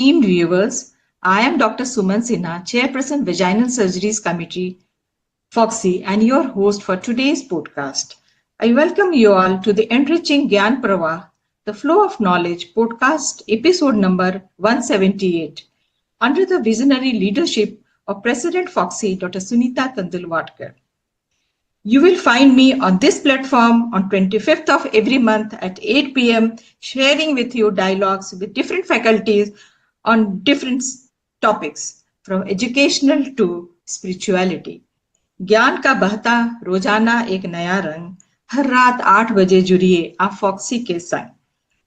esteemed viewers, I am Dr. Suman Sinha, Chairperson Vaginal Surgeries Committee, Fogsi, and your host for today's podcast. I welcome you all to the enriching Gyan Pravah, the Flow of Knowledge podcast, episode number 178, under the visionary leadership of President Fogsi, Dr. Sunita Tandulwadkar. You will find me on this platform on 25th of every month at 8 p.m. sharing with you dialogues with different faculties on different topics from educational to spirituality. ज्ञान का बहता रोजाना एक नया रंग हर रात 8 बजे जुड़िए आप फॉक्सी के संग.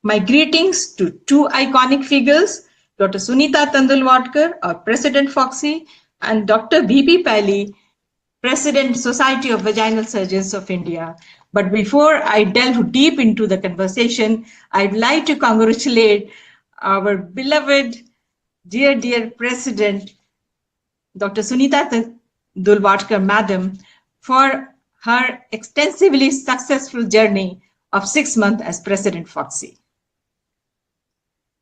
My greetings to two iconic figures, Dr. Sunita Tandulwadkar, our President Fogsi, and Dr. V.P. Pally, President, Society of Vaginal Surgeons of India. But before I delve deep into the conversation, I'd like to congratulate our beloved, dear President, Dr. Sunita Tandulwadkar, Madam, for her extensively successful journey of 6 months as President Fogsi.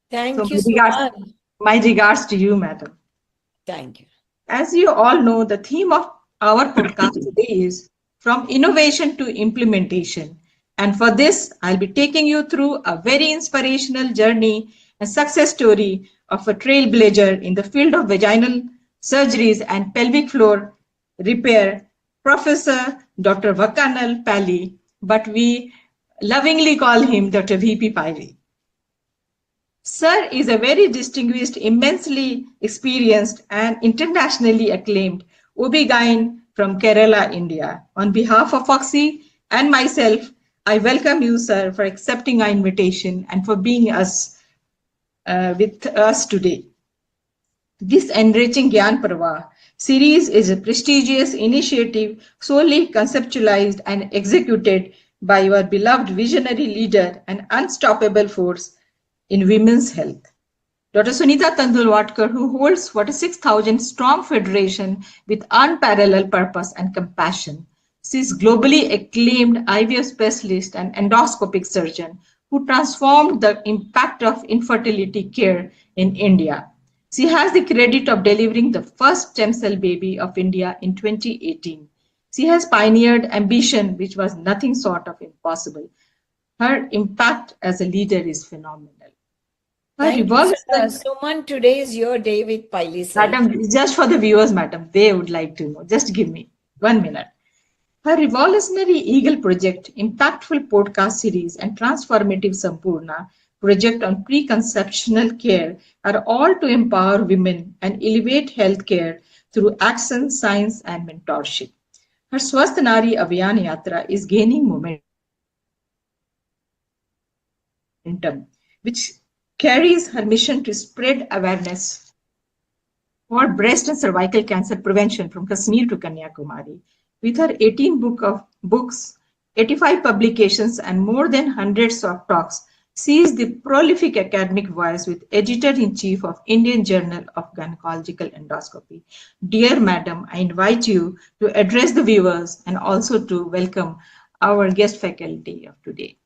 Thank you so much. My regards to you, Madam. Thank you. As you all know, the theme of our podcast today is From Innovation to Implementation. And for this, I'll be taking you through a very inspirational journey and success story of a trailblazer in the field of vaginal surgeries and pelvic floor repair, Professor Dr. Vakanal Pally, but we lovingly call him Dr. V.P. Pally. Sir is a very distinguished, immensely experienced and internationally acclaimed OB-GYN from Kerala, India. On behalf of Fogsi and myself, I welcome you, sir, for accepting our invitation and for being with us today. This Enriching Gyan Pravah series is a prestigious initiative solely conceptualized and executed by your beloved visionary leader and unstoppable force in women's health. Dr. Sunita Tandulwadkar, who holds 46,000 strong federation with unparalleled purpose and compassion. She is globally acclaimed IVF specialist and endoscopic surgeon who transformed the impact of infertility care in India. She has the credit of delivering the first stem cell baby of India in 2018. She has pioneered ambition, which was nothing short of impossible. Her impact as a leader is phenomenal. Suman, today is your day with Pally. Madam, just for the viewers, madam, they would like to know. Just give me 1 minute. Her revolutionary Eagle project, impactful podcast series, and transformative Sampurna project on preconceptional care are all to empower women and elevate healthcare through action, science, and mentorship. Her Swasth Nari Abhiyan Yatra is gaining momentum, which carries her mission to spread awareness for breast and cervical cancer prevention from Kashmir to Kanyakumari. With her 18 books, 85 publications, and more than 100 soft talks, she is the prolific academic voice with editor-in-chief of Indian Journal of Gynecological Endoscopy. Dear Madam, I invite you to address the viewers and also to welcome our guest faculty of today.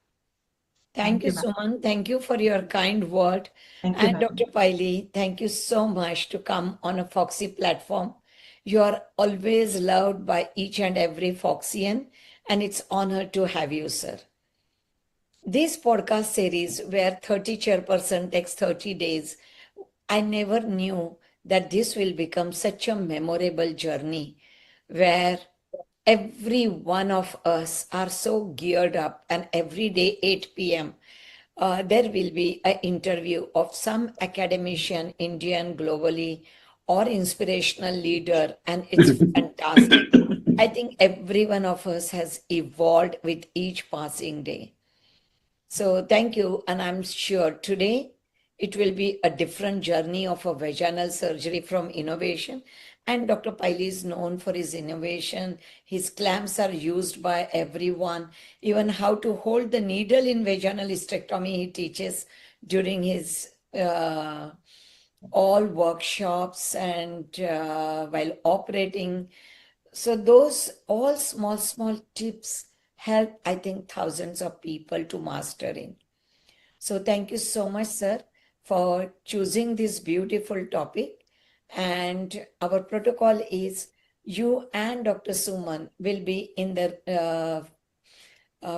Thank you, Suman. Thank you for your kind word. And Dr. Pally, thank you so much to come on a Fogsi platform. You are always loved by each and every Fogsian, and it's honor to have you, sir. This podcast series, where 30 chairperson takes 30 days, I never knew that this will become such a memorable journey where every one of us are so geared up, and every day 8 p.m. There will be an interview of some academician, Indian, globally, or inspirational leader, and it's fantastic. I think every one of us has evolved with each passing day. So thank you, and I'm sure today it will be a different journey of a vaginal surgery from innovation. And Dr. Pally is known for his innovation. His clamps are used by everyone. Even how to hold the needle in vaginal hysterectomy he teaches during his all workshops and while operating. So those all small tips help, I think, thousands of people to mastering. So thank you so much, sir, for choosing this beautiful topic. And our protocol is you and Dr. Suman will be in the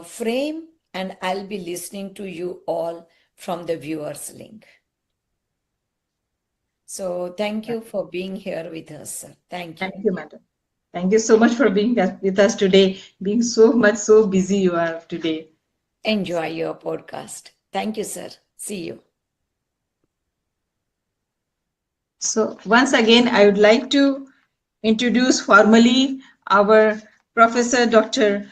frame, and I'll be listening to you all from the viewers link. So thank you for being here with us, sir. Thank you. Thank you, madam. Thank you so much for being with us today, being so busy you are today. Enjoy your podcast. Thank you, sir. See you. So once again, I would like to introduce formally our Professor Dr.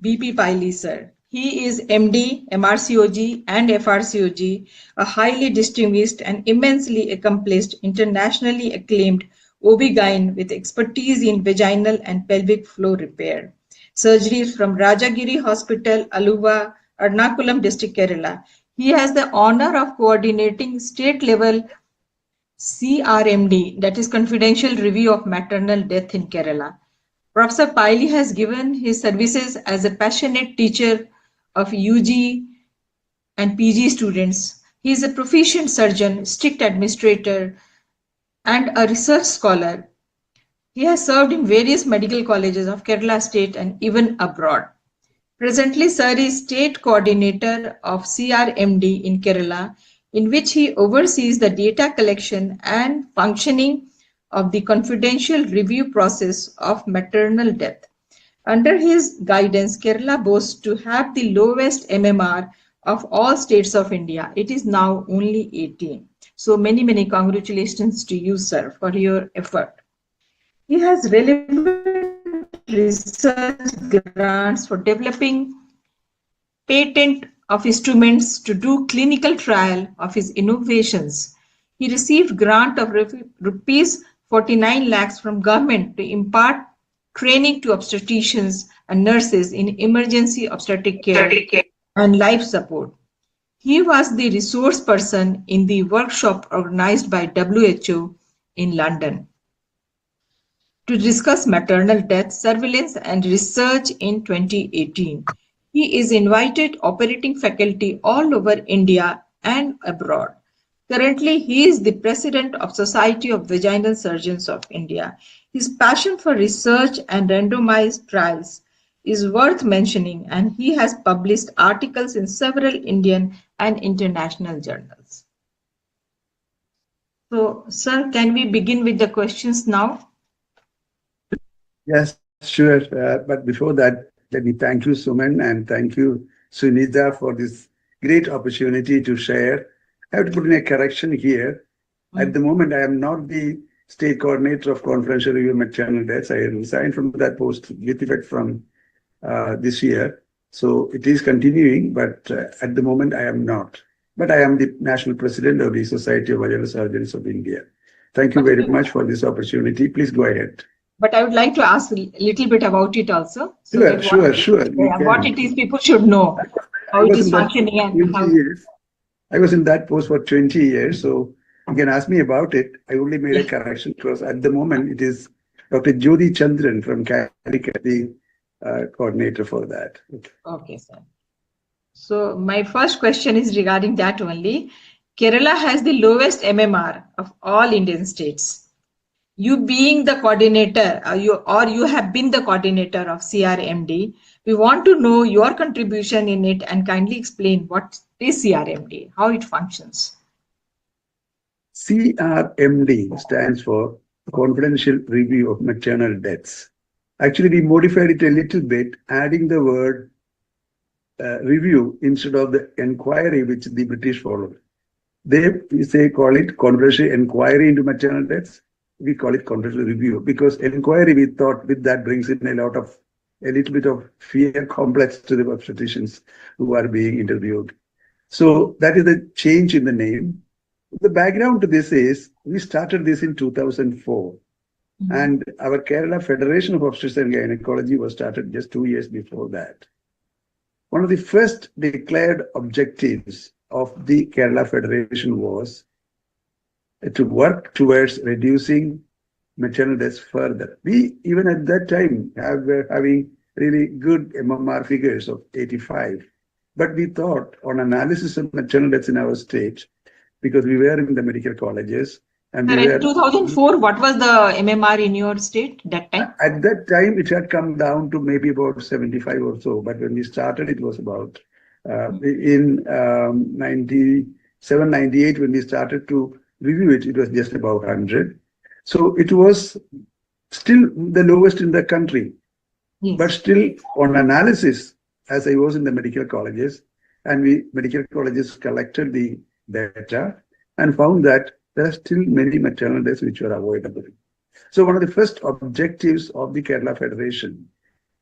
B.P. Piley, sir. He is MD, MRCOG, and FRCOG, a highly distinguished and immensely accomplished, internationally acclaimed OB-GYN with expertise in vaginal and pelvic floor repair. Surgeries from Rajagiri Hospital, Aluva, Ernakulam district, Kerala. He has the honor of coordinating state-level CRMD, that is Confidential Review of Maternal Death in Kerala. Professor Piley has given his services as a passionate teacher of UG and PG students. He is a proficient surgeon, strict administrator, and a research scholar. He has served in various medical colleges of Kerala state and even abroad. Presently, sir is state coordinator of CRMD in Kerala, in which he oversees the data collection and functioning of the confidential review process of maternal death. Under his guidance, Kerala boasts to have the lowest MMR of all states of India. It is now only 18. So many congratulations to you, sir, for your effort. He has relevant research grants for developing patent of instruments to do clinical trial of his innovations. He received grant of rupees 49 lakhs from government to impart training to obstetricians and nurses in emergency obstetric care and life support. He was the resource person in the workshop organized by WHO in London to discuss maternal death surveillance and research in 2018. He is invited operating faculty all over India and abroad. Currently, he is the president of Society of Vaginal Surgeons of India. His passion for research and randomized trials is worth mentioning, and he has published articles in several Indian and international journals. So, sir, can we begin with the questions now? Yes, sure. But before that, let me thank you, Suman, and thank you, Sunita, for this great opportunity to share. I have to put in a correction here. At the moment, I am not the state coordinator of confidential review of maternal deaths. I resigned from that post with effect from this year. So it is continuing, but at the moment, I am not. But I am the national president of the Society of Vaginal Surgeons of India. Thank you very much for this opportunity. Please go ahead. But I would like to ask a little bit about it also. So Sure. What it is people should know, how it is functioning and how. I was in that post for 20 years, so you can ask me about it. I only made a correction because at the moment it is Dr. Jyoti Chandran from Calicut, the coordinator for that. Okay, sir. So my first question is regarding that only. Kerala has the lowest MMR of all Indian states. You being the coordinator, you have been the coordinator of CRMD, we want to know your contribution in it and kindly explain what is CRMD, how it functions. CRMD stands for Confidential Review of Maternal Deaths. Actually, we modified it a little bit, adding the word review instead of the inquiry which the British followed. They call it confidential inquiry into maternal deaths. We call it confidential review because inquiry, we thought with that brings in a little bit of fear complex to the obstetricians who are being interviewed. So that is the change in the name. The background to this is we started this in 2004 and our Kerala Federation of Obstetrics and Gynecology was started just 2 years before that. One of the first declared objectives of the Kerala Federation was to work towards reducing maternal deaths further. We, even at that time, were having really good MMR figures of 85. But we thought on analysis of maternal deaths in our state, because we were in the medical colleges and we were. In 2004, what was the MMR in your state that time? At that time, it had come down to maybe about 75 or so. But when we started, it was about in 97, 98, when we started to review it, it was just about 100. So it was still the lowest in the country. Yes. But still on analysis, as I was in the medical colleges, and we medical colleges collected the data and found that there are still many maternal deaths which were avoidable. So one of the first objectives of the Kerala Federation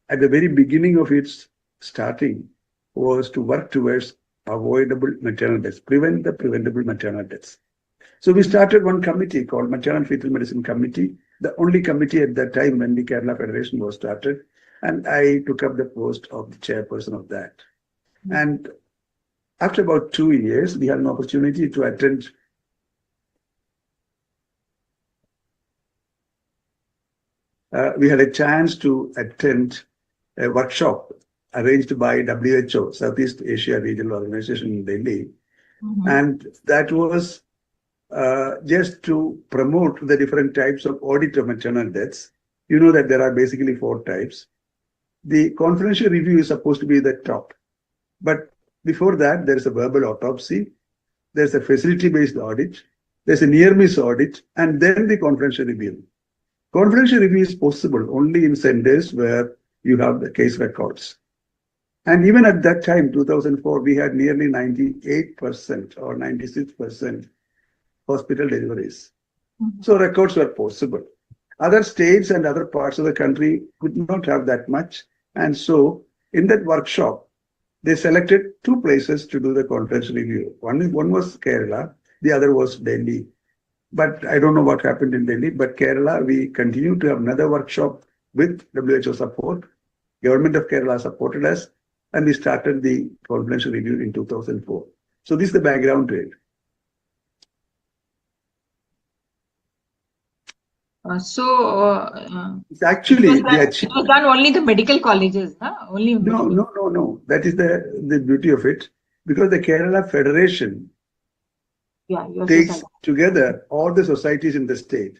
at the very beginning of its starting was to work towards avoidable maternal deaths, prevent the preventable maternal deaths. So we started one committee called Maternal Fetal Medicine Committee, the only committee at that time when the Kerala Federation was started. And I took up the post of the chairperson of that. And after about 2 years, we had an opportunity to attend we had a chance to attend a workshop arranged by WHO, Southeast Asia Regional Organization in Delhi. And that was just to promote the different types of audit of maternal deaths. You know that there are basically 4 types. The confidential review is supposed to be the top. But before that, there is a verbal autopsy, there's a facility-based audit, there's a near-miss audit, and then the confidential review. Confidential review is possible only in centers where you have the case records. And even at that time, 2004, we had nearly 98% or 96% hospital deliveries. So records were possible. Other states and other parts of the country could not have that much. And so in that workshop, they selected 2 places to do the confidential review. One was Kerala, the other was Delhi. But I don't know what happened in Delhi, but Kerala, we continued to have another workshop with WHO support. Government of Kerala supported us, and we started the confidential review in 2004. So this is the background to it. It's actually it was done only the medical colleges, huh? Only no. That is the beauty of it, because the Kerala Federation takes together all the societies in the state.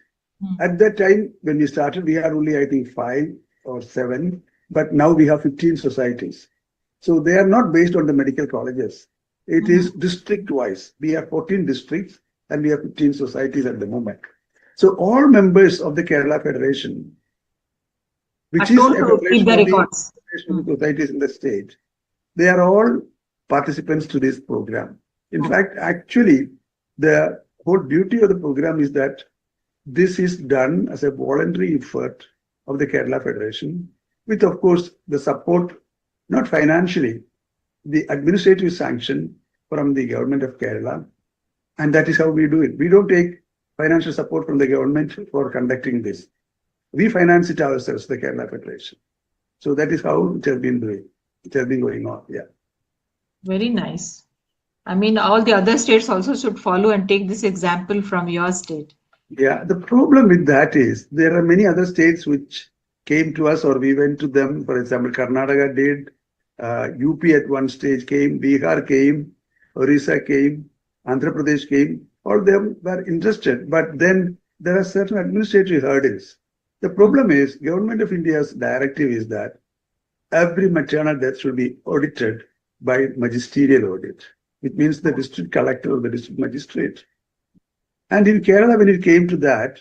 At that time, when we started, we had only, I think, 5 or 7, but now we have 15 societies. So they are not based on the medical colleges. It is district-wise. We have 14 districts and we have 15 societies at the moment. So all members of the Kerala Federation, which is a federation of the societies in the state, they are all participants to this program. In fact, actually, the whole beauty of the program is that this is done as a voluntary effort of the Kerala Federation, with, of course, the support, not financially, the administrative sanction from the government of Kerala. And that is how we do it. We don't take financial support from the government for conducting this. We finance it ourselves, the Kerala Federation. So that is how it has been doing. It has been going on. Yeah. Very nice. I mean, all the other states also should follow and take this example from your state. Yeah, the problem with that is there are many other states which came to us or we went to them. For example, Karnataka did, UP at one stage came, Bihar came, Orissa came, Andhra Pradesh came. All of them were interested, but then there are certain administrative hurdles. The problem is, Government of India's directive is that every maternal death should be audited by magisterial audit, which means the district collector or the district magistrate. And in Kerala, when it came to that,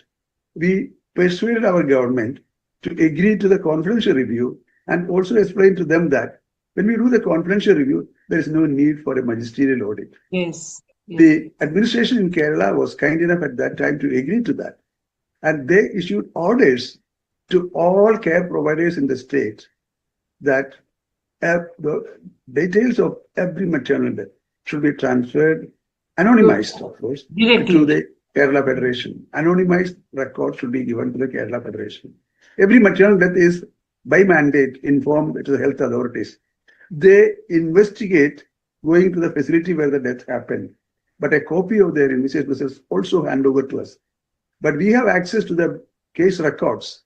we persuaded our government to agree to the confidential review and also explain to them that when we do the confidential review, there is no need for a magisterial audit. Yes. The administration in Kerala was kind enough at that time to agree to that. And they issued orders to all care providers in the state that the details of every maternal death should be transferred, anonymized, of course, to the Kerala Federation. Anonymized records should be given to the Kerala Federation. Every maternal death is, by mandate, informed to the health authorities. They investigate going to the facility where the death happened, but a copy of their investigation is also handed over to us. But we have access to the case records,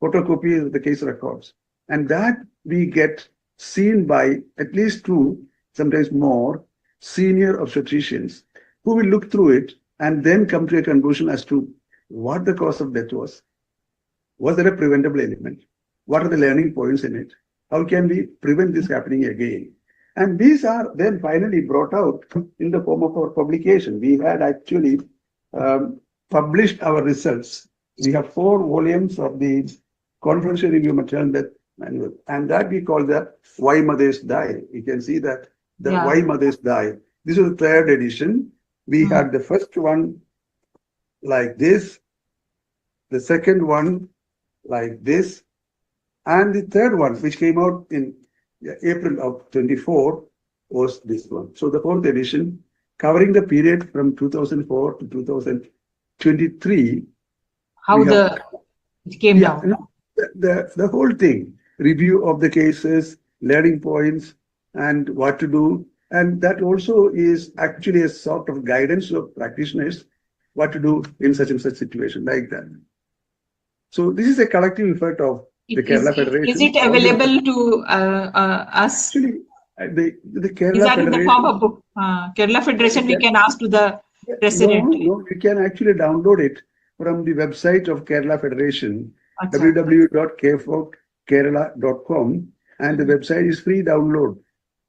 photocopy of the case records, and that we get seen by at least 2 sometimes more, senior obstetricians who will look through it and then come to a conclusion as to what the cause of death was. Was there a preventable element? What are the learning points in it? How can we prevent this happening again? And these are then finally brought out in the form of our publication. We had actually published our results. We have 4 volumes of the confidential review maternal death manual, and that we call the Why Mothers Die. You can see that the Why Mothers Die. This is the 3rd edition. We had the first one like this, the second one like this, and the 3rd one, which came out in April of 24, was this one. So the 4th edition, covering the period from 2004 to 2023. How it came down. The whole thing, review of the cases, learning points, and what to do. And that also is actually a sort of guidance of practitioners, what to do in such and such situation like that. So this is a collective effort of the Kerala Federation. Is it available to us? Actually, the Kerala These are Federation. In the form of book. Kerala Federation, we can ask to the president. No, you can actually download it from the website of Kerala Federation, www.kfogkerala.com, and the website is free download,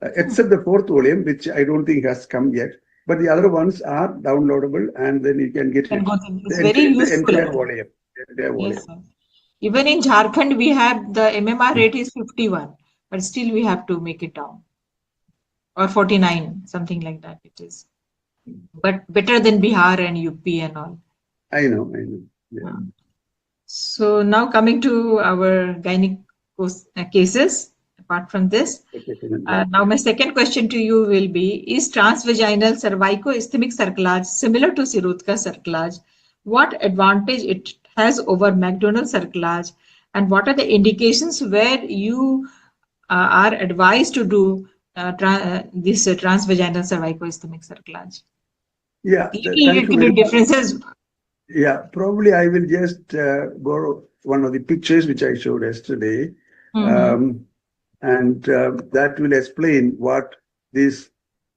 except the 4th volume, which I don't think has come yet. But the other ones are downloadable, and then you can get it. It's very useful. The entire volume. Yes, sir. Even in Jharkhand, we have the MMR rate is 51, but still we have to make it down. Or 49, something like that it is. But better than Bihar and UP and all. I know. Yeah. So now coming to our gynec cases, apart from this. Now my second question to you will be, is transvaginal cervicoischemic cerclage similar to Sirotka cerclage? What advantage it has over McDonald cerclage, and what are the indications where you are advised to do this transvaginal cervicoischemic cerclage? Yeah, differences. Yeah, probably I will just borrow one of the pictures which I showed yesterday, and that will explain what these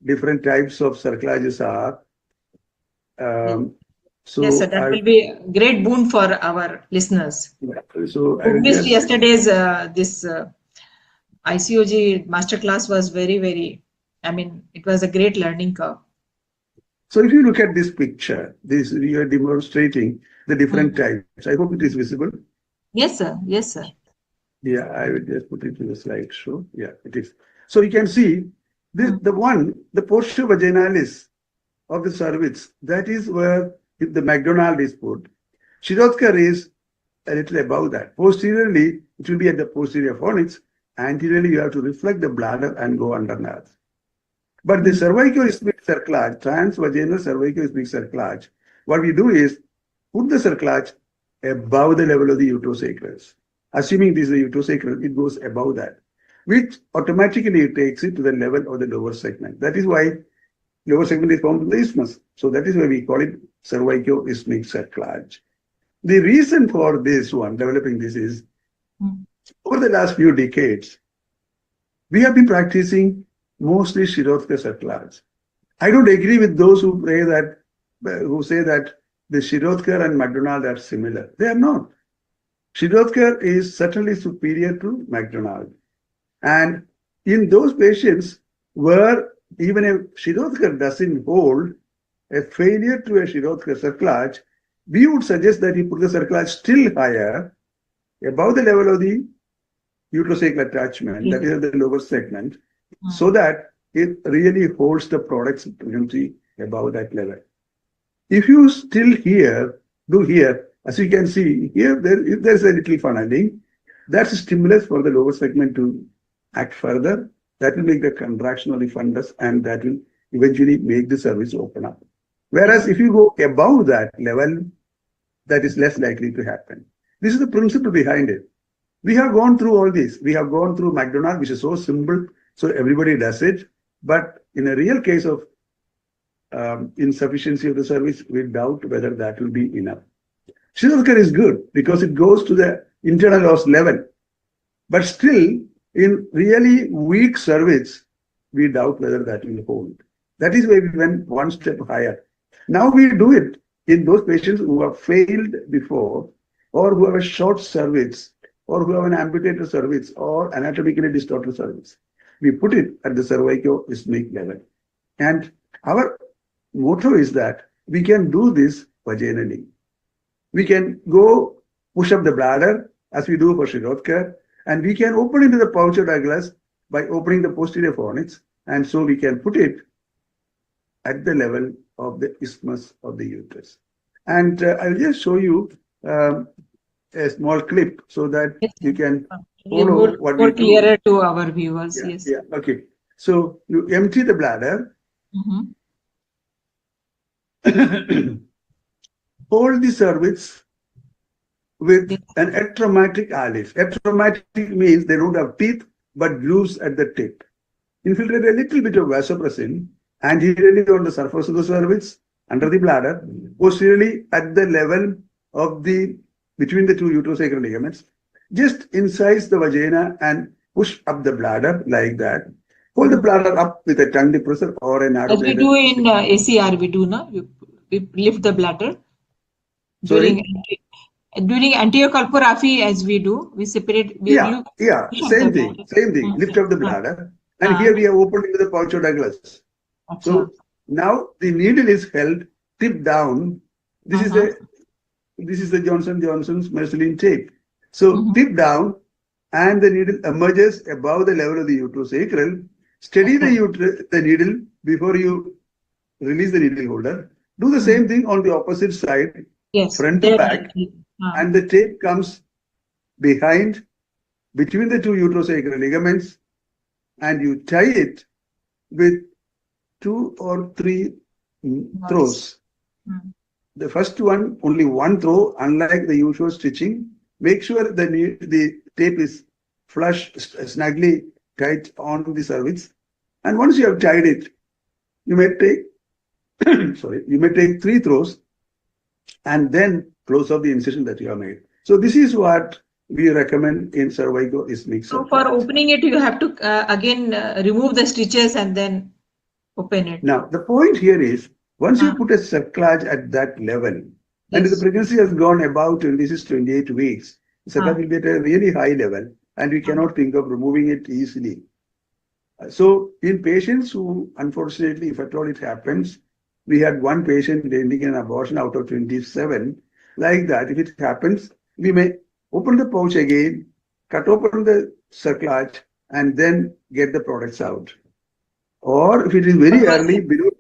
different types of cerclages are. So yes, sir, that will be a great boon for our listeners. So who missed yesterday's this ICOG masterclass was very, it was a great learning curve. So if you look at this picture, you are demonstrating the different types. I hope it is visible. Yes, sir. Yes, sir. Yeah, I will just put it in the slideshow. Yeah, it is. So you can see this, the portio vaginalis of the cervix, that is where if the McDonald is put. Shirodkar is a little above that. Posteriorly, it will be at the posterior fornix. Anteriorly, you have to reflect the bladder and go underneath. But the cervicoischemic cerclage, transvaginal cervicoischemic cerclage, what we do is put the cerclage above the level of the uterosacrals. Assuming this is the uterosacral, it goes above that, which automatically takes it to the level of the lower segment. That is why lower segment is formed in the isthmus. So that is why we call it cervicoischemic cerclage. The reason for this one, developing this is, over the last few decades, we have been practicing mostly Shirodkar cerclage. I don't agree with those who say that the Shirodkar and McDonald are similar. They are not. Shirodkar is certainly superior to McDonald. And in those patients where even if Shirodkar doesn't hold, a failure to a Shirodkar cerclage, we would suggest that you put the cerclage still higher, above the level of the uterosacral attachment, that is at the lower segment, so that it really holds the product's pregnancy above that level. If you still do here, as you can see here, if there's a little funneling, that's a stimulus for the lower segment to act further. That will make the contraction of the fundus, and that will eventually make the cervix open up. Whereas if you go above that level, that is less likely to happen. This is the principle behind it. We have gone through all this. We have gone through McDonald, which is so simple, so everybody does it. But in a real case of insufficiency of the cervix, we doubt whether that will be enough. Shirodkar is good because it goes to the internal os level. But still, in really weak cervix, we doubt whether that will hold. That is why we went one step higher. Now we do it in those patients who have failed before, or who have a short cervix, or who have an amputated cervix, or anatomically distorted cervix. We put it at the cervico-isthmic level. And our motto is that we can do this vaginally. We can go push up the bladder as we do for Tandulwadkar, and we can open into the pouch of Douglas by opening the posterior fornix, and so we can put it at the level of the isthmus of the uterus. And I'll just show you a small clip so that you can follow what we do. More clearer to our viewers. Yeah, yes. yeah, okay. So you empty the bladder. Hold the cervix with an ectomatic alif. Ectomatic means they don't have teeth but grooves at the tip. Infiltrate a little bit of vasopressin anteriorly on the surface of the cervix, under the bladder, posteriorly at the level of the between the two uterosacral ligaments. Just incise the vagina and push up the bladder like that. Hold the bladder up with a tongue depressor or a narrow. As we do in ACR, we do now. We lift the bladder. During angiography, as we do, we separate. Same thing. Lift up the bladder, and here we are opened into the pouch of Douglas. So now the needle is held tip down. This is the Johnson & Johnson's Merceline tape. So tip down, and the needle emerges above the level of the uterosacral. Steady the needle before you release the needle holder. Do the same thing on the opposite side, front to back, and the tape comes behind, between the two uterosacral ligaments, and you tie it with 2 or 3 throws. The first one, only one throw, unlike the usual stitching. Make sure the tape is flush, snugly tight on the cervix. And once you have tied it, you may take, you may take 3 throws and then close off the incision that you have made. So this is what we recommend in cervico-isthmic. So for opening it, you have to again remove the stitches and then open it. Now, the point here is, once you put a cerclage at that level, and if the pregnancy has gone about 26-28 weeks, the cerclage will be at a really high level, and we cannot think of removing it easily. So in patients who, unfortunately, if at all it happens, we had one patient ending in an abortion out of 27, like that, if it happens, we may open the pouch again, cut open the cerclage, and then get the products out. Or if it is very early, below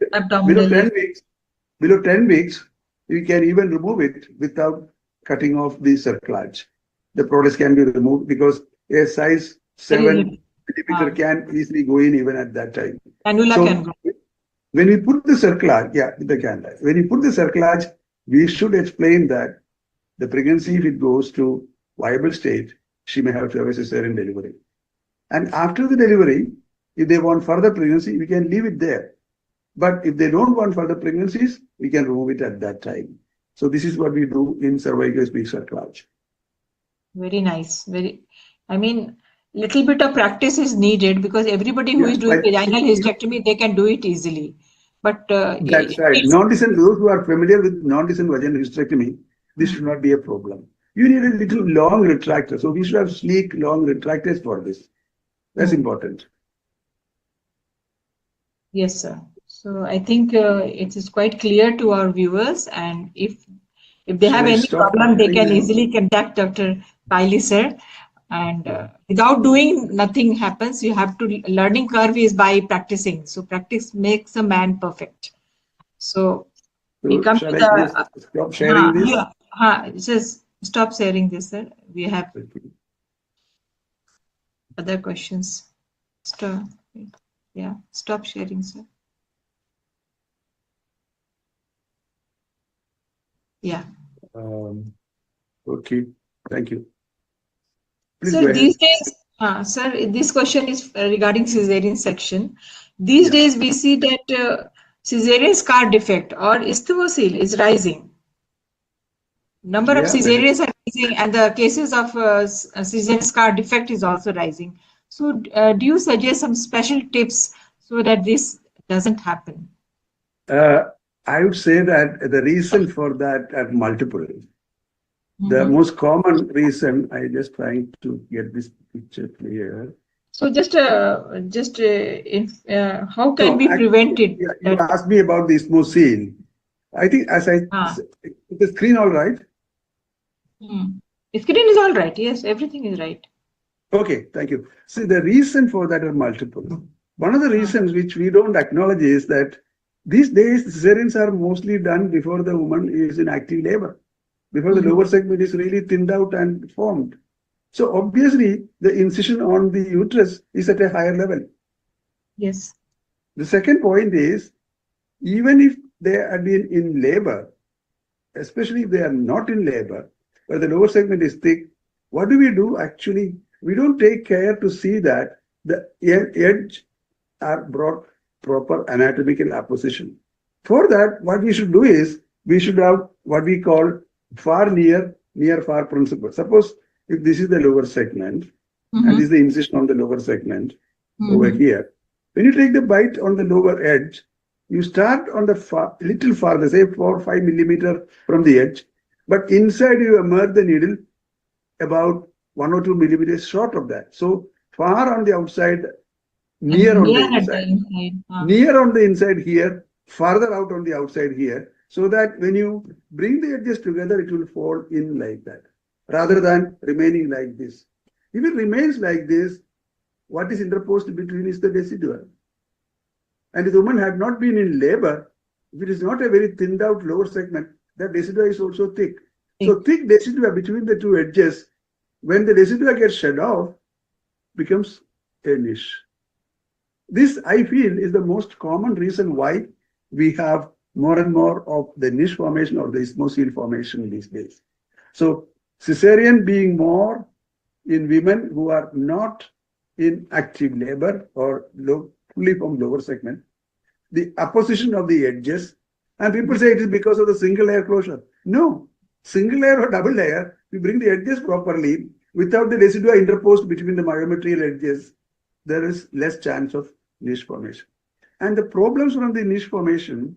10 weeks, we can even remove it without cutting off the cerclage. The products can be removed because a size 7 millimeter can easily go in even at that time. Cannula can go. When we put the cerclage, the cannula. When we put the cerclage, we should explain that the pregnancy, if it goes to viable state, she may have to have a cesarean delivery. And after the delivery, if they want further pregnancy, we can leave it there. But if they don't want further pregnancies, we can remove it at that time. So this is what we do in cervico-isthmic cerclage. Very nice. I mean, little bit of practice is needed because everybody who is doing vaginal hysterectomy, they can do it easily. But that's right. Non-descent, those who are familiar with non-descent vaginal hysterectomy, this should not be a problem. You need a little long retractor. So we should have sleek, long retractors for this. That's important. Yes, sir. So I think it is quite clear to our viewers, and if they have any problem, they can easily contact Dr. Piley, sir. And without doing, nothing happens. You have to, learning curve is by practicing. So practice makes a man perfect. So we come to the stop sharing this. Just stop sharing this, sir. We have other questions. Stop sharing, sir. Okay, thank you. So these days, sir, this question is regarding cesarean section. These days, we see that cesarean scar defect or isthmocele is rising. Number of cesareans are rising, and the cases of cesarean scar defect is also rising. So, do you suggest some special tips so that this doesn't happen? I would say that the reason for that are multiple. The most common reason, I just trying to get this picture clear. So how can we prevent it? You asked me about the ismocele. I think the screen all right? The screen is all right. Yes, everything is right. Okay, thank you. See, the reason for that are multiple. One of the reasons which we don't acknowledge is that these days cesareans are mostly done before the woman is in active labor, before the lower segment is really thinned out and formed. So obviously the incision on the uterus is at a higher level. Yes. The second point is, even if they have been in labor, especially if they are not in labor, where the lower segment is thick, what do we do? Actually, we don't take care to see that the edge are brought proper anatomical apposition. For that, what we should do is, we should have what we call far near far principle. Suppose if this is the lower segment, and this is the incision on the lower segment over here, when you take the bite on the lower edge, you start on the little farther, say 4 or 5 millimeter from the edge, but inside you immerse the needle about 1 or 2 millimeters short of that. So far on the outside, near on the inside. Near on the inside here, farther out on the outside here, so that when you bring the edges together, it will fall in like that, rather than remaining like this. If it remains like this, what is interposed between is the decidua. And if the woman had not been in labor, if it is not a very thinned out lower segment, that decidua is also thick. So thick decidua between the two edges, when the decidua gets shed off, becomes a niche. This, I feel, is the most common reason why we have more and more of the niche formation or the ismocele formation these days. So cesarean being more in women who are not in active labor or fully from lower segment, the apposition of the edges, and people say it is because of the single layer closure. No, single layer or double layer, we bring the edges properly without the residua interposed between the myometrial edges, there is less chance of niche formation. And the problems from the niche formation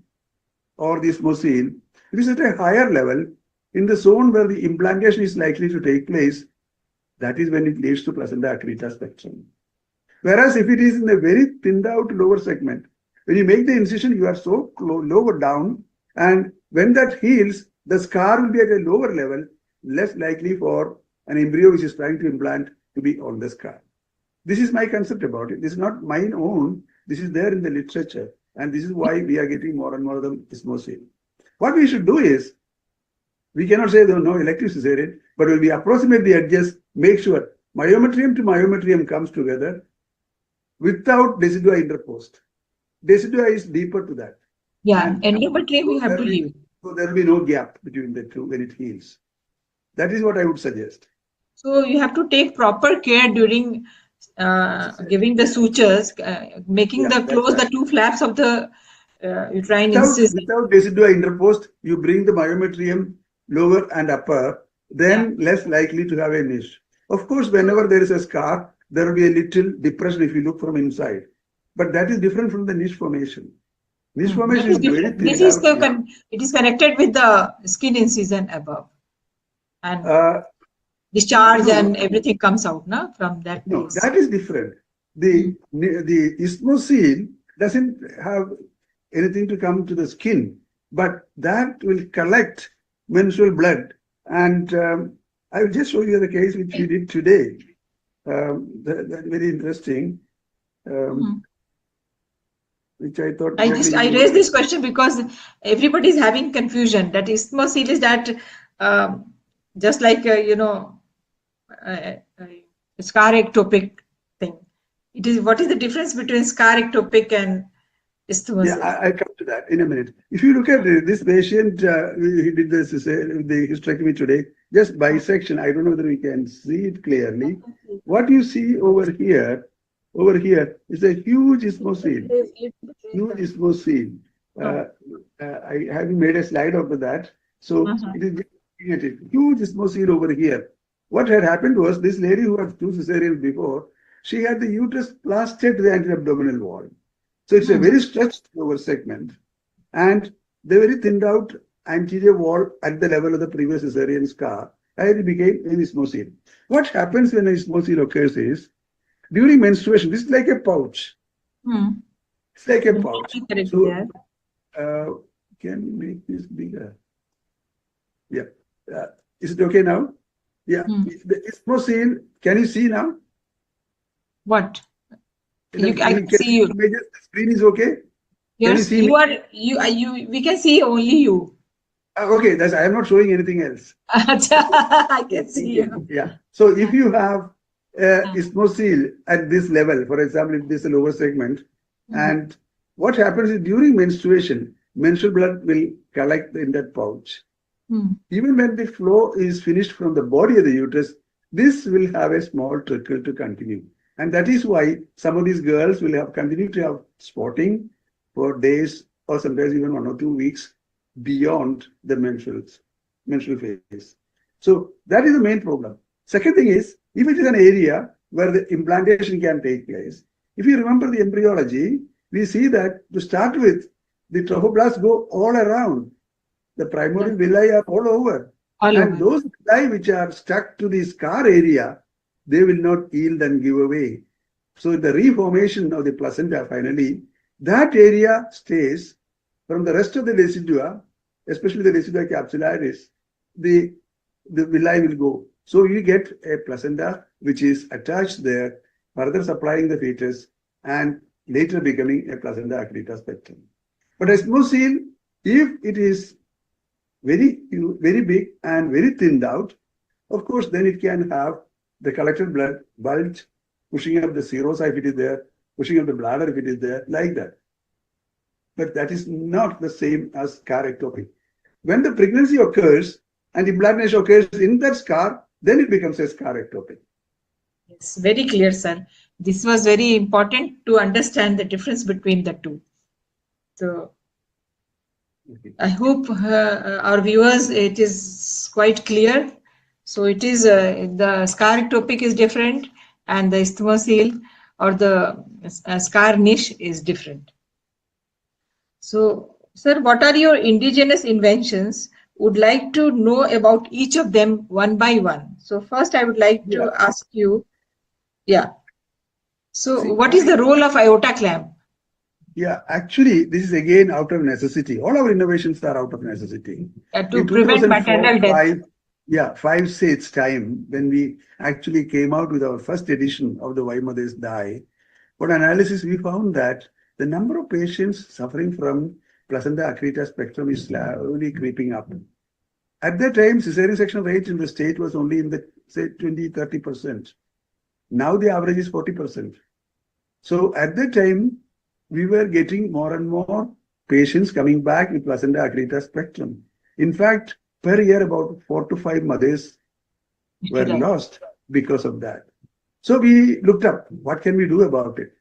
or the ismocele, it is at a higher level in the zone where the implantation is likely to take place. That is when it leads to placenta accreta spectrum. Whereas if it is in a very thinned out lower segment, when you make the incision, you are so lower down, and when that heals, the scar will be at a lower level, less likely for an embryo which is trying to implant to be on the scar. This is my concept about it. This is not mine own. This is there in the literature, and this is why we are getting more and more of the ismocele. What we should do is, we cannot say there is no elective cesarean, but when we approximate the edges, make sure myometrium to myometrium comes together without decidua interposed. Decidua is deeper to that. Yeah, endometrium we have to leave. So there will be no gap between the two when it heals. That is what I would suggest. So you have to take proper care during giving the sutures, making the two flaps of the uterine incision. Without decidua interposed, you bring the myometrium lower and upper, then less likely to have a niche. Of course, whenever there is a scar, there will be a little depression if you look from inside. But that is different from the niche formation. Niche formation is very thin. This is it is connected with the skin incision above. And discharge and everything comes out from that place. No, that is different. The ismocele doesn't have anything to come to the skin, but that will collect menstrual blood. And I will just show you the case which we did today. That's very interesting. Which I thought I raised this question because everybody is having confusion that ismocele is that just like scar ectopic thing. It is, what is the difference between scar ectopic and isthmus? Yeah, I'll come to that in a minute. If you look at this patient, he did the hysterectomy today, just bisection. I don't know whether we can see it clearly. What you see over here is a huge ismocele. Huge ismocele. I haven't made a slide of that. So it is looking at it. Huge ismocele over here. What had happened was, this lady who had 2 cesareans before, she had the uterus plastered to the anti-abdominal wall. So it's a very stretched lower segment, and they very thinned out anterior wall at the level of the previous cesarean scar, and it became an isthmosile. What happens when an isthmosile occurs is, during menstruation, this is like a pouch. It's like a pouch. So, can we make this bigger? Yeah. Is it okay now? Yeah. The isthmosile, can you see now? What? I can see you. The screen is okay? Yes, we can see only you. Okay, I am not showing anything else. I can see you. Yeah. So if you have isthmosile at this level, for example, if this is a lower segment, and what happens is during menstruation, menstrual blood will collect in that pouch. Even when the flow is finished from the body of the uterus, this will have a small trickle to continue. And that is why some of these girls will have continued to have spotting for days or sometimes even 1 or 2 weeks beyond the menstrual phase. So that is the main problem. Second thing is, if it is an area where the implantation can take place, if you remember the embryology, we see that to start with, the trophoblasts go all around. The primordial villi are all over. Those villi which are stuck to the scar area, they will not yield and give away. So the reformation of the placenta finally, that area stays. From the rest of the residua, especially the residua capsularis, the villi will go. So you get a placenta which is attached there, further supplying the fetus and later becoming a placenta accreta spectrum. But isthmosile, if it is very big and very thinned out, of course, then it can have the collected blood bulge, pushing up the serosa if it is there, pushing up the bladder if it is there, like that. But that is not the same as scar ectopy. When the pregnancy occurs and implantation occurs in that scar, then it becomes a scar ectopy. Yes, very clear, sir. This was very important to understand the difference between the two. So I hope our viewers, it is quite clear. So it is the scar ectopic is different and the isthmosile or the scar niche is different. So, sir, what are your indigenous inventions? Would like to know about each of them one by one. So first I would like to ask you, so what is the role of iota clamp? Yeah, actually, this is again out of necessity. All our innovations are out of necessity. To prevent maternal death. 5-6 time, when we actually came out with our first edition of the Why Mothers Die, for analysis, we found that the number of patients suffering from placenta accreta spectrum is slowly creeping up. At that time, cesarean section rate in the state was only in the, say, 20-30%. Now the average is 40%. So at that time, we were getting more and more patients coming back with placenta accreta spectrum. In fact, per year, about 4 to 5 mothers were lost because of that. So we looked up, what can we do about it?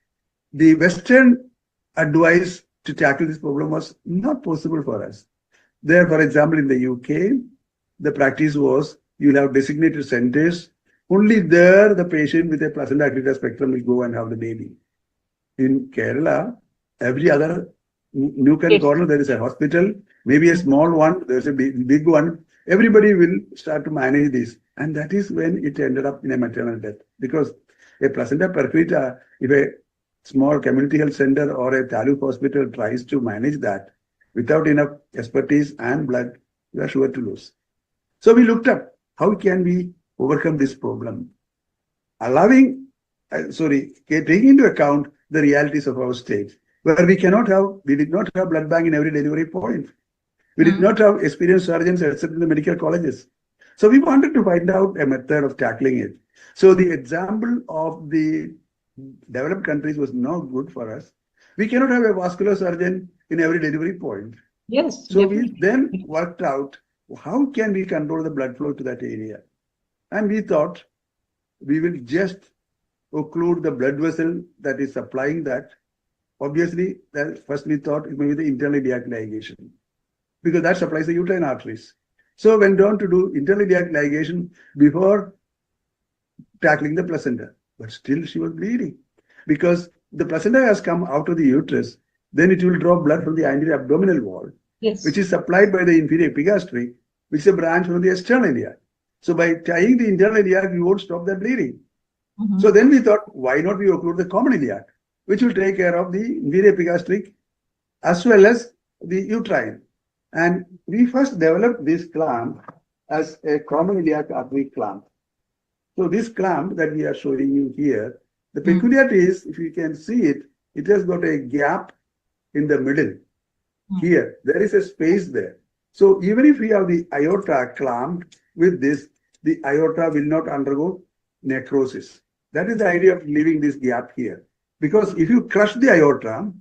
The Western advice to tackle this problem was not possible for us. There, for example, in the UK, the practice was you'll have designated centers. Only there, the patient with a placenta accreta spectrum will go and have the baby. In Kerala, every other nook and corner, there is a hospital, maybe a small one, there's a big one. Everybody will start to manage this. And that is when it ended up in a maternal death. Because a placenta perfida, if a small community health center or a taluk hospital tries to manage that without enough expertise and blood, you are sure to lose. So we looked up, how can we overcome this problem? Taking into account the realities of our state, where we did not have blood bank in every delivery point. We did not have experienced surgeons except in the medical colleges. So we wanted to find out a method of tackling it. So the example of the developed countries was not good for us. We cannot have a vascular surgeon in every delivery point. Yes. So we then worked out how can we control the blood flow to that area. And we thought we will just occlude the blood vessel that is supplying that. Obviously, first we thought it may be the internal iliac ligation, because that supplies the uterine arteries. So went on to do internal iliac ligation before tackling the placenta. But still she was bleeding. Because the placenta has come out of the uterus, then it will draw blood from the anterior abdominal wall, which is supplied by the inferior epigastric, which is a branch from the external iliac. So by tying the internal iliac, you won't stop the bleeding. So then we thought, why not we occlude the common iliac, which will take care of the inferior epigastric as well as the uterine. And we first developed this clamp as a common iliac artery clamp. So this clamp that we are showing you here, the peculiarity is, if you can see it, it has got a gap in the middle. Here, there is a space there. So even if we have the aorta clamped with this, the aorta will not undergo necrosis. That is the idea of leaving this gap here. Because if you crush the aorta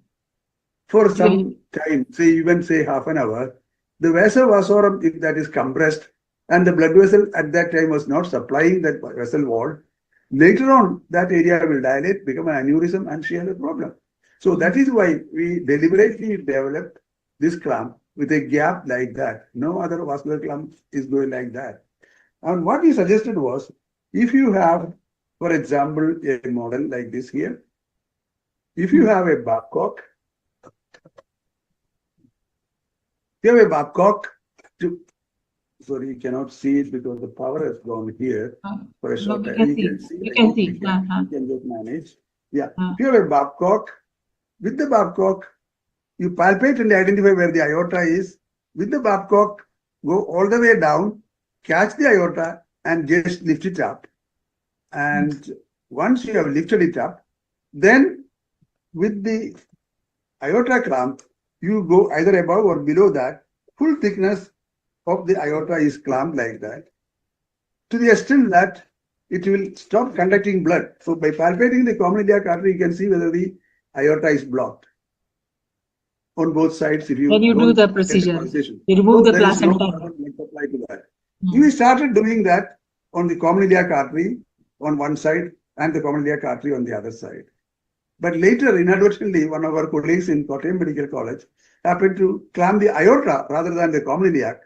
for some time, say even say half an hour, the vasa vasorum, if that is compressed, and the blood vessel at that time was not supplying that vessel wall, later on that area will dilate, become an aneurysm, and she has a problem. So that is why we deliberately developed this clamp with a gap like that. No other vascular clamp is going like that. And what we suggested was, if you have, for example, a model like this here, if you have a Babcock, sorry, you cannot see it because the power has gone here for a short time. You can see. You can just manage. Yeah. If you have a Babcock, with the Babcock, you palpate and identify where the aorta is. With the Babcock, go all the way down, catch the aorta, and just lift it up. And once you have lifted it up, then with the aorta clamp, you go either above or below that. Full thickness of the aorta is clamped like that, to the extent that it will stop conducting blood. So by palpating the common iliac artery, you can see whether the aorta is blocked on both sides. If you when you do the procedure, you remove the placenta. We started doing that on the common iliac artery on one side and the common iliac artery on the other side. But later, inadvertently, one of our colleagues in Kottayam Medical College happened to clamp the aorta rather than the common iliac,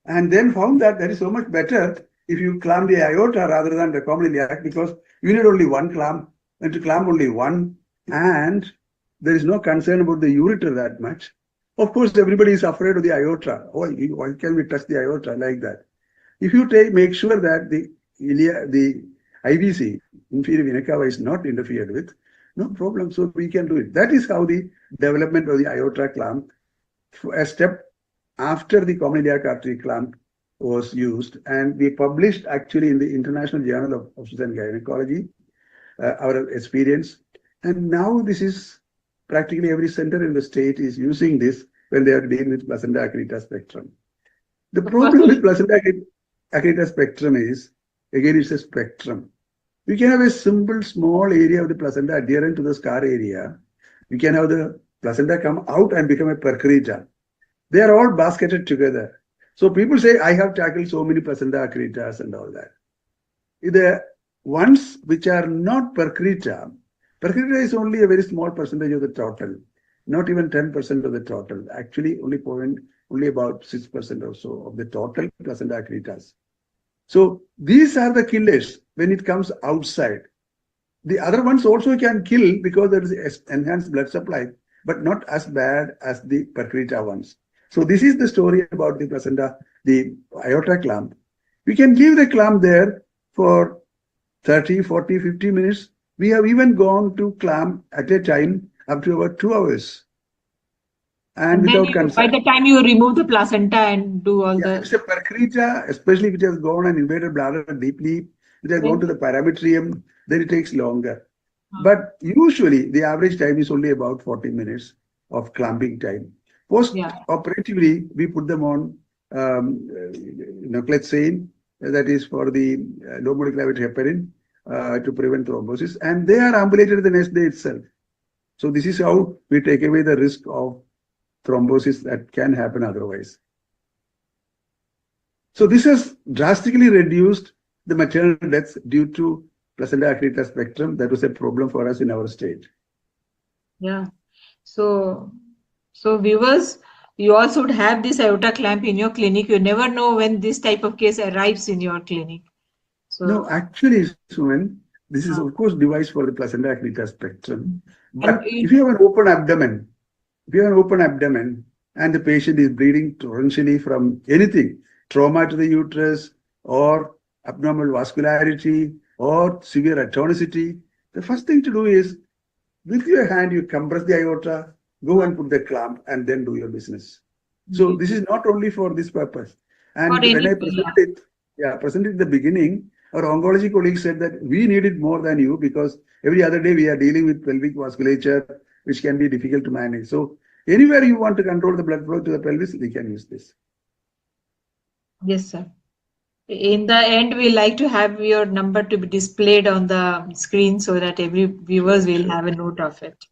and then found that is so much better if you clamp the aorta rather than the common iliac, because you need only one clamp, and to clamp only one, and there is no concern about the ureter that much. Of course, everybody is afraid of the aorta. Why can we touch the aorta like that? If you make sure that the IVC, inferior vena cava, is not interfered with, no problem. So we can do it. That is how the development of the aorta clamp, a step after the common iliac artery clamp, was used. And we published actually in the International Journal of Obstetrics and Gynecology our experience. And now this is practically every center in the state is using this when they are dealing with placenta accreta spectrum. The problem with placenta accreta spectrum is, again, it's a spectrum. We can have a simple small area of the placenta adherent to the scar area. We can have the placenta come out and become a percreta. They are all basketed together. So people say, I have tackled so many placenta accretas and all that. The ones which are not percreta is only a very small percentage of the total, not even 10% of the total. Actually, only about 6% or so of the total placenta accretas. So these are the killers when it comes outside. The other ones also can kill because there is enhanced blood supply, but not as bad as the percreta ones. So this is the story about the placenta, the aorta clamp. We can leave the clamp there for 30, 40, 50 minutes. We have even gone to clamp at a time up to about 2 hours. And without concern. By the time you remove the placenta and do all the... If it's a percreta, especially if it has gone and invaded bladder deeply, if it has gone to the parametrium, then it takes longer. But usually the average time is only about 40 minutes of clamping time. Post-operatively, we put them on clethodim, that is for the low molecular weight heparin to prevent thrombosis, and they are ambulated the next day itself. So this is how we take away the risk of thrombosis that can happen otherwise. So this has drastically reduced the maternal deaths due to placenta accreta spectrum. That was a problem for us in our state. Yeah. So viewers, you also would have this aorta clamp in your clinic. You never know when this type of case arrives in your clinic. So no, actually, Suman, This is, of course, device for the placenta accreta spectrum. But And if you have an open abdomen, and the patient is bleeding torrentially from anything, trauma to the uterus or abnormal vascularity or severe atonicity, the first thing to do is with your hand, you compress the aorta, go and put the clamp, and then do your business. So this is not only for this purpose. And when I presented it in the beginning, our oncology colleague said that we need it more than you because every other day we are dealing with pelvic vasculature, which can be difficult to manage. So anywhere you want to control the blood flow to the pelvis, we can use this. Yes, sir. In the end, we like to have your number to be displayed on the screen so that every viewers will have a note of it.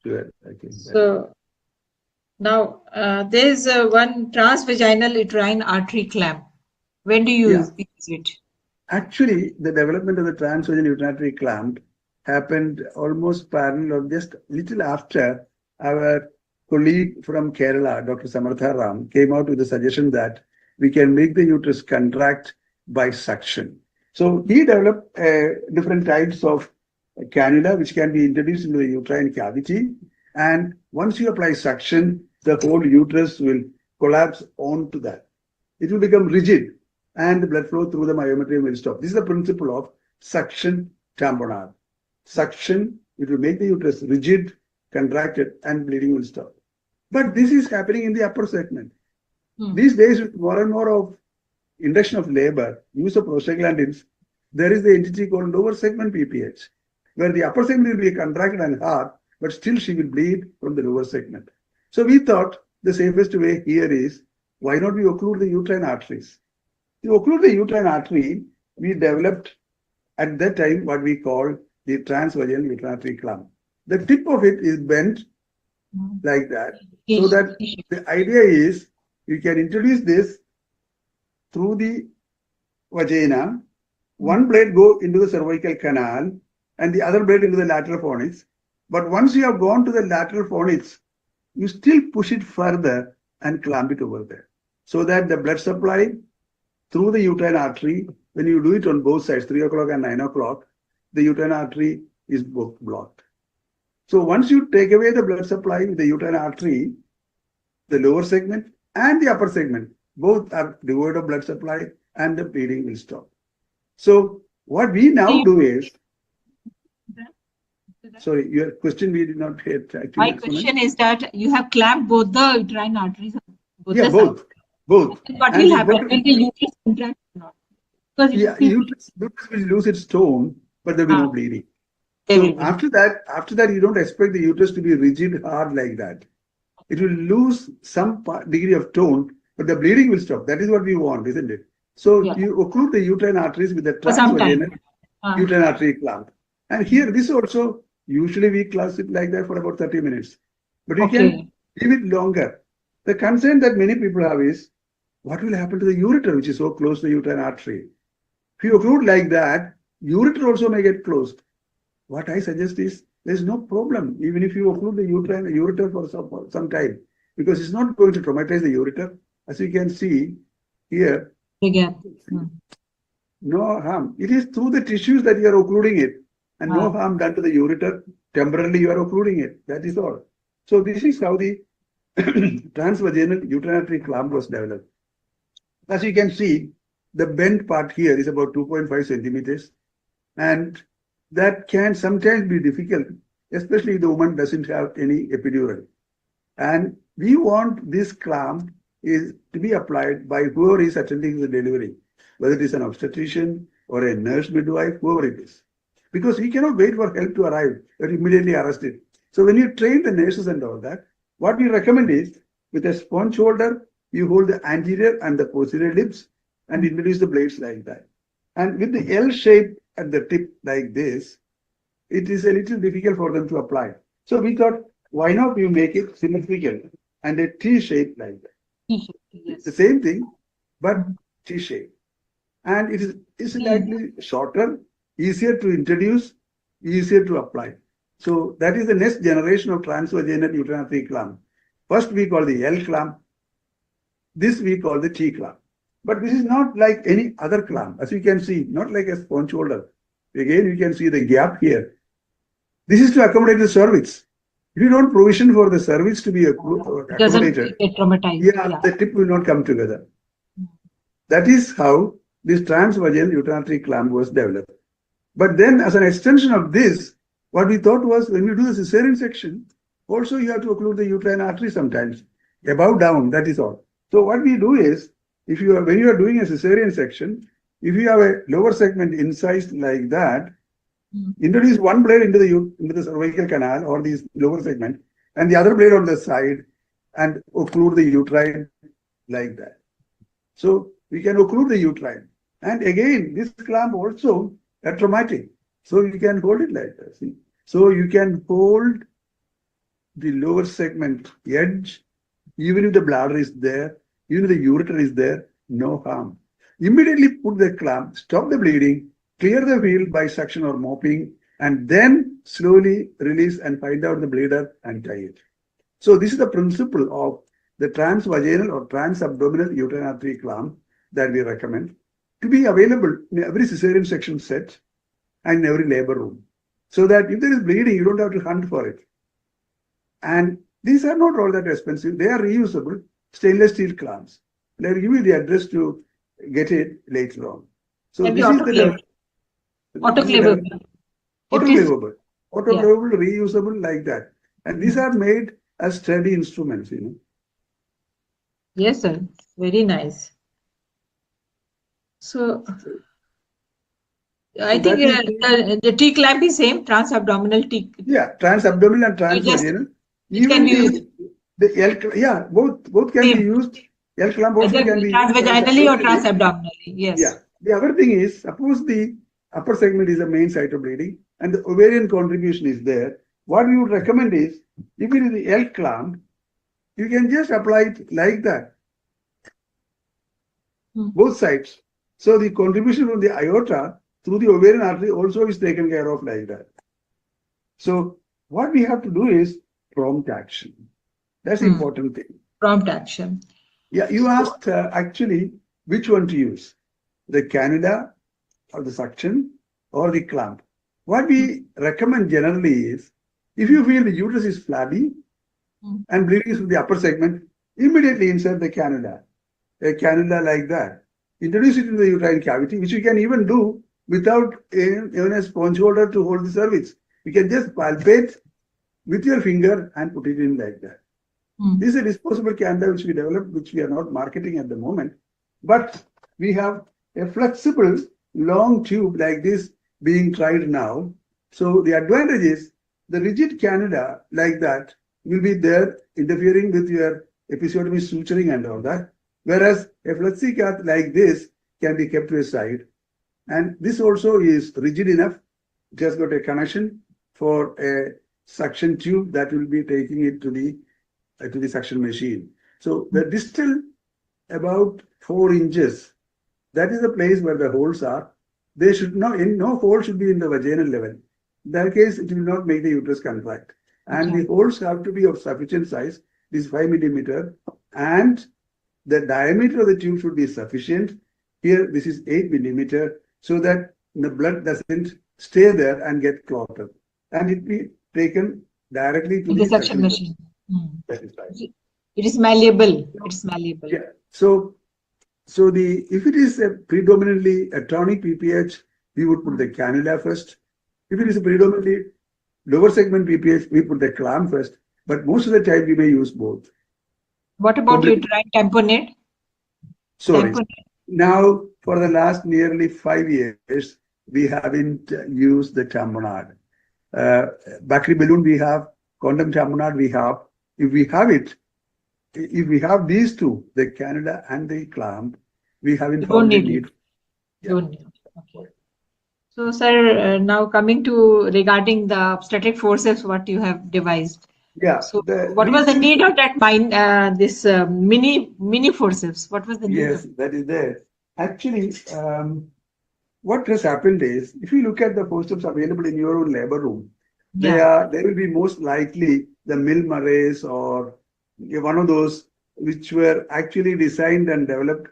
Sure. Okay. So now there's one transvaginal uterine artery clamp. When do you use it? Actually, the development of the transvaginal urinary clamp happened almost parallel or just little after our colleague from Kerala, Dr. Samartha Ram, came out with the suggestion that we can make the uterus contract by suction. So he developed different types of cannula which can be introduced into the uterine cavity. And once you apply suction, the whole uterus will collapse onto that. It will become rigid and the blood flow through the myometrium will stop. This is the principle of suction tamponade. Suction, it will make the uterus rigid, contracted, and bleeding will stop. But this is happening in the upper segment. These days, with more and more of induction of labor, use of prostaglandins, there is the entity called lower segment PPH, where the upper segment will be contracted and hard, but still she will bleed from the lower segment. So we thought the safest way here is, why not we occlude the uterine arteries? To occlude the uterine artery, we developed at that time what we call the transvaginal urinary clamp. The tip of it is bent like that, so that the idea is you can introduce this through the vagina, one blade go into the cervical canal and the other blade into the lateral fornix. But once you have gone to the lateral fornix, you still push it further and clamp it over there, so that the blood supply through the uterine artery, when you do it on both sides, 3 o'clock and 9 o'clock, the uterine artery is both blocked. So once you take away the blood supply with the uterine artery, the lower segment and the upper segment, both are devoid of blood supply and the bleeding will stop. So what we now do is, sorry, your question we did not hear. My question is that you have clamped both the uterine arteries. Both. What will happen? Will the uterus contract or not? Because uterus will lose its tone, but there will be no bleeding. So after that, you don't expect the uterus to be rigid, hard like that. It will lose some degree of tone, but the bleeding will stop. That is what we want, isn't it? So you occlude the uterine arteries with the transvaginal uterine artery clamp. And here, this also, usually we clasp it like that for about 30 minutes. But you can leave it longer. The concern that many people have is, what will happen to the ureter, which is so close to the uterine artery? If you occlude like that, ureter also may get closed. What I suggest is, there's no problem, even if you occlude the ureter for some time, because it's not going to traumatize the ureter. As you can see here, no harm. It is through the tissues that you are occluding it, and no harm done to the ureter. Temporarily, you are occluding it. That is all. So this is how the transvaginal urinary clamp was developed. As you can see, the bent part here is about 2.5 centimeters, and that can sometimes be difficult, especially if the woman doesn't have any epidural. And we want this clamp is to be applied by whoever is attending the delivery, whether it is an obstetrician or a nurse midwife, whoever it is. Because we cannot wait for help to arrive, you're immediately arrested. So when you train the nurses and all that, what we recommend is, with a sponge holder, you hold the anterior and the posterior lips and introduce the blades like that. And with the L shape at the tip like this, it is a little difficult for them to apply. So we thought, why not we make it symmetrical and a T shape like that. It's the same thing, but T shape. And it is slightly shorter, easier to introduce, easier to apply. So that is the next generation of transvaginal urinary clamp. First we call the L clamp. This we call the T clamp. But this is not like any other clamp. As you can see, not like a sponge holder. Again, you can see the gap here. This is to accommodate the cervix. If you don't provision for the cervix to be It doesn't accommodated, get traumatized. yeah, the tip will not come together. That is how this transvaginal urinary clamp was developed. But then, as an extension of this, what we thought was when you do the cesarean section, also you have to occlude the uterine artery sometimes, above, down, that is all. So what we do is, when you are doing a cesarean section, if you have a lower segment incised like that, introduce one blade into the cervical canal or the lower segment, and the other blade on the side, and occlude the uterine like that. So we can occlude the uterine. And again, this clamp also traumatic. So you can hold it like that. See? So you can hold the lower segment edge, even if the bladder is there, even if the ureter is there, no harm. Immediately put the clamp, stop the bleeding, clear the field by suction or mopping, and then slowly release and find out the bleeder and tie it. So this is the principle of the transvaginal or transabdominal uterine artery clamp that we recommend to be available in every cesarean section set and in every labor room. So that if there is bleeding, you don't have to hunt for it. And these are not all that expensive. They are reusable stainless steel clamps. They'll give you the address to get it later on. So this is the autoclavable. Autoclavable, reusable like that. And these are made as sturdy instruments, you know. Yes, sir. Very nice. So I think the T clamp is same, transabdominal T. Yeah, transabdominal and transvaginal. Even the L, both can be used. L clamp also can be used transvaginally or transabdominally. Yes. Yeah. The other thing is, suppose the upper segment is the main site of bleeding and the ovarian contribution is there. What we would recommend is, if it is the L clamp, you can just apply it like that. Both sides. So the contribution from the aorta through the ovarian artery also is taken care of like that. So what we have to do is prompt action. That's the important thing. Prompt action. Yeah, you asked actually which one to use, the cannula or the suction or the clamp. What we recommend generally is, if you feel the uterus is flabby and bleeding is from the upper segment, immediately insert the cannula, a cannula like that. Introduce it in the uterine cavity, which you can even do without even a sponge holder to hold the cervix. You can just palpate with your finger and put it in like that. This is a disposable cannula which we developed, which we are not marketing at the moment. But we have a flexible long tube like this being tried now. So the advantage is the rigid cannula like that will be there interfering with your episiotomy suturing and all that. Whereas a flexi cath like this can be kept to a side. And this also is rigid enough. It has got a connection for a suction tube that will be taking it to the suction machine. So the distal about 4 inches, that is the place where the holes are. They should not, no hole should be in the vaginal level. In that case, it will not make the uterus contract. And the holes have to be of sufficient size. This is 5 millimeter, and the diameter of the tube should be sufficient. Here, this is 8 millimeter, so that the blood doesn't stay there and get clotted. And it be taken directly to the suction machine. That is right. It is malleable. It's malleable. Yeah. So if it is a predominantly atonic PPH, we would put the cannula first. If it is a predominantly lower segment PPH, we put the clamp first. But most of the time, we may use both. What about uterine tamponade? Sorry. Now, for the last nearly 5 years, we haven't used the tamponade. Bakri balloon we have, condom tamponade we have. If we have it, if we have these two, the cannula and the clamp, we haven't found a need. Don't need. Okay. So, sir, now coming to regarding the obstetric forceps, what you have devised. Yeah. So, what was the need of that this mini forceps? What was the need? Yes, that is there. Actually, what has happened is, if you look at the forceps available in your own labor room, they will be most likely the Mill-Murrays or one of those which were actually designed and developed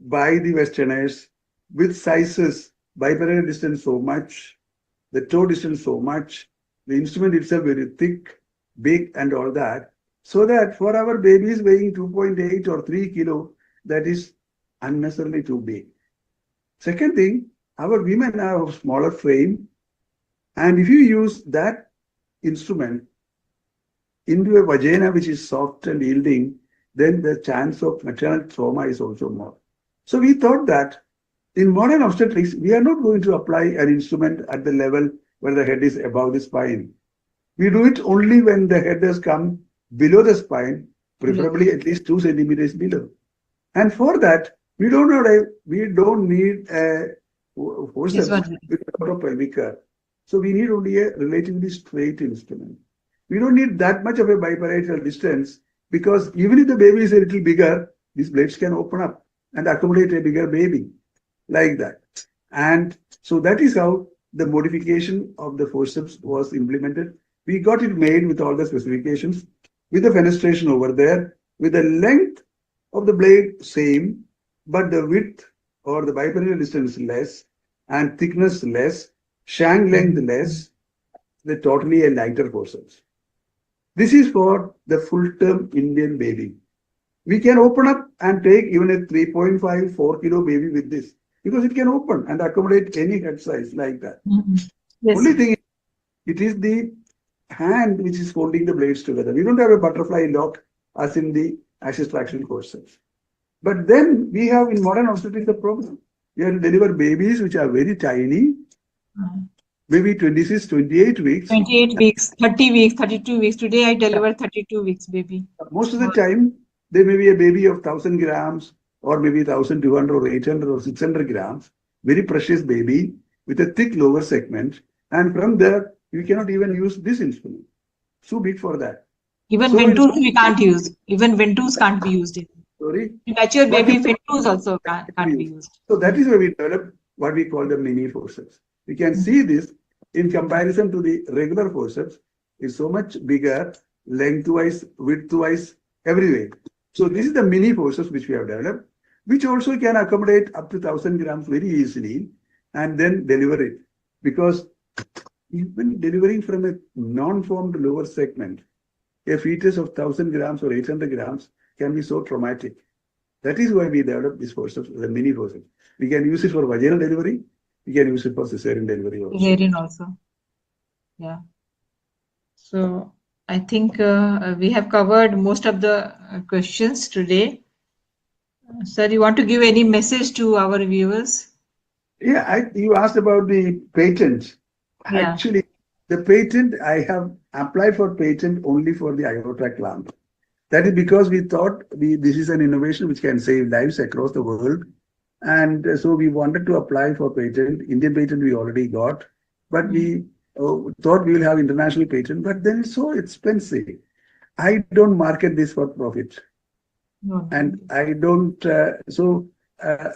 by the Westerners with sizes biparietal distance so much, the toe distance so much, the instrument itself very thick, big and all that. So that for our babies weighing 2.8 or 3 kilo, that is unnecessarily too big. Second thing, our women have a smaller frame. And if you use that instrument into a vagina which is soft and yielding, then the chance of maternal trauma is also more. So we thought that in modern obstetrics, we are not going to apply an instrument at the level where the head is above the spine. We do it only when the head has come below the spine, preferably at least 2 centimeters below. And for that, we don't need a forceps with a pelvic curve. So we need only a relatively straight instrument. We don't need that much of a biparietal distance because even if the baby is a little bigger, these blades can open up and accommodate a bigger baby like that. And so that is how the modification of the forceps was implemented. We got it made with all the specifications, with the fenestration over there, with the length of the blade same, but the width or the biparietal distance less and thickness less, shank length less, the totally a lighter forceps. This is for the full-term Indian baby. We can open up and take even a 3.5, 4 kilo baby with this because it can open and accommodate any head size like that. Yes. Only thing is, it is the hand which is holding the blades together. We don't have a butterfly lock as in the axis traction forceps. But then we have in modern obstetrics the problem. We have to deliver babies which are very tiny, maybe 26, 28 weeks. 28 weeks, 30 weeks, 32 weeks. Today I delivered 32 weeks baby. Most of the time, there may be a baby of 1,000 grams or maybe 1,200 or 800 or 600 grams, very precious baby with a thick lower segment. And from there, you cannot even use this instrument. So big for that. Even so ventouse we can't use. Even ventouse can't be used. Sorry? Mature baby ventouse also can't be used. So that is why we developed what we call the mini forceps. We can see this in comparison to the regular forceps is so much bigger, lengthwise, widthwise, every way. So this is the mini forceps which we have developed, which also can accommodate up to 1,000 grams very easily and then deliver it. Because even delivering from a non-formed lower segment, a fetus of 1,000 grams or 800 grams can be so traumatic. That is why we developed this forceps, the mini forceps. We can use it for vaginal delivery. We can use it for cesarean delivery also. Cesarean also. Yeah. So I think we have covered most of the questions today. Sir, you want to give any message to our viewers? Yeah, you asked about the patent. Yeah. Actually, the patent, I have applied for patent only for the aorta clamp. That is because we thought this is an innovation which can save lives across the world. And so we wanted to apply for patent. Indian patent we already got, but we thought we will have international patent, but then it's so expensive. I don't market this for profit. No. And I don't,